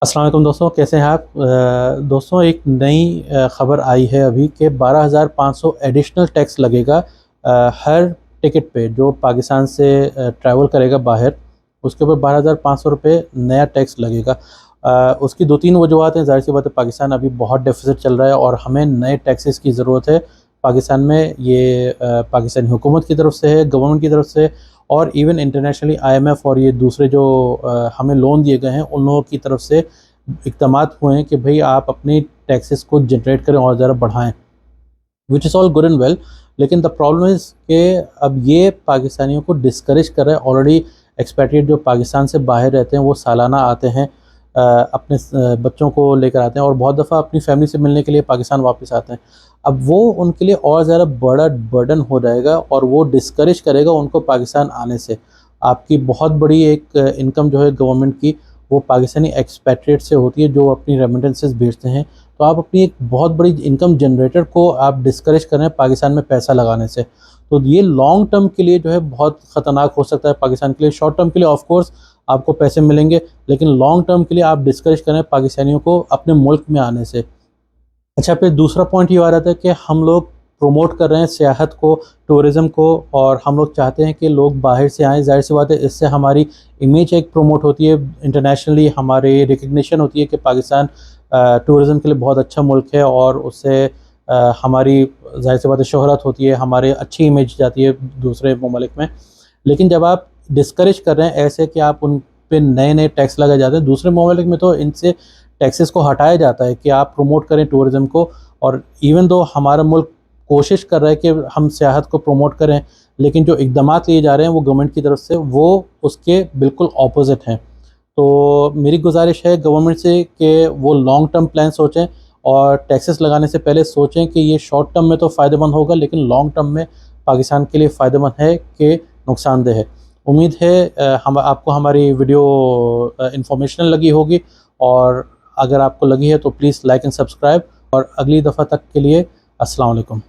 अस्सलाम वालेकुम दोस्तों, कैसे हैं आप? दोस्तों, एक नई ख़बर आई है अभी कि 12,500 एडिशनल टैक्स लगेगा हर टिकट पे जो पाकिस्तान से ट्रैवल करेगा बाहर। उसके ऊपर 12,500 रुपये नया टैक्स लगेगा। उसकी दो तीन वजूहत हैं। ज़ाहिर सी बात है, पाकिस्तान अभी बहुत डेफिसिट चल रहा है और हमें नए टैक्सेस की ज़रूरत है पाकिस्तान में। ये पाकिस्तानी हुकूमत की तरफ से है, गवर्नमेंट की तरफ से, और इवन इंटरनेशनली IMF और ये दूसरे जो हमें लोन दिए गए हैं उन लोगों की तरफ से इक़दामात हुए हैं कि भाई आप अपनी टैक्सेस को जनरेट करें और ज़रा बढ़ाएं, which is all good and well. लेकिन द प्रॉब्लम इज़ कि अब ये पाकिस्तानियों को डिस्करेज कर रहा है। ऑलरेडी एक्सपेट्रिएट जो पाकिस्तान से बाहर रहते हैं वो सालाना आते हैं, अपने बच्चों को लेकर आते हैं और बहुत दफ़ा अपनी फैमिली से मिलने के लिए पाकिस्तान वापस आते हैं। अब वो उनके लिए और ज़्यादा बड़ा बर्डन हो जाएगा और वो डिस्करेज करेगा उनको पाकिस्तान आने से। आपकी बहुत बड़ी एक इनकम जो है गवर्नमेंट की, वो पाकिस्तानी एक्सपेट्रिएट से होती है जो अपनी रेमिटेंसेस भेजते हैं। तो आप अपनी एक बहुत बड़ी इनकम जनरेटर को आप डिस्करेज कर रहे हैं पाकिस्तान में पैसा लगाने से। तो ये लॉन्ग टर्म के लिए जो है बहुत ख़तरनाक हो सकता है पाकिस्तान के लिए। शॉर्ट टर्म के लिए ऑफ कोर्स आपको पैसे मिलेंगे, लेकिन लॉन्ग टर्म के लिए आप डिस्करेज कर रहे हैं पाकिस्तानियों को अपने मुल्क में आने से। अच्छा, फिर दूसरा पॉइंट ये आ रहा था कि हम लोग प्रमोट कर रहे हैं सियाहत को, टूरिज़्म को, और हम लोग चाहते हैं कि लोग बाहर से आएँ। ज़ाहिर सी बात है, इससे हमारी इमेज एक प्रमोट होती है, इंटरनेशनली हमारी रिकग्निशन होती है कि पाकिस्तान टूरिज़्म के लिए बहुत अच्छा मुल्क है, और उससे हमारी ज़ाहिर सी बात है शोहरत होती है, हमारी अच्छी इमेज जाती है दूसरे ममालिक में। लेकिन जब आप डिस्करेज कर रहे हैं ऐसे कि आप उन पे नए-नए टैक्स लगाए जाते हैं, दूसरे ममालिक में तो इनसे टैक्सेस को हटाया जाता है कि आप प्रमोट करें टूरिज़्म को। और इवन दो हमारा मुल्क कोशिश कर रहा है कि हम सियाहत को प्रमोट करें, लेकिन जो इक़दामात लिए जा रहे हैं वो गवर्नमेंट की तरफ से वो उसके बिल्कुल ऑपोज़िट हैं। तो मेरी गुज़ारिश है गवर्नमेंट से कि वो लॉन्ग टर्म प्लान सोचें और टैक्सेस लगाने से पहले सोचें कि ये शॉर्ट टर्म में तो फ़ायदेमंद होगा, लेकिन लॉन्ग टर्म में पाकिस्तान के लिए फ़ायदेमंद है कि नुकसानदेह है। उम्मीद है हम आपको हमारी वीडियो इन्फॉर्मेशनल लगी होगी, और अगर आपको लगी है तो प्लीज़ लाइक एंड सब्सक्राइब, और अगली दफ़ा तक के लिए अस्सलाम वालेकुम।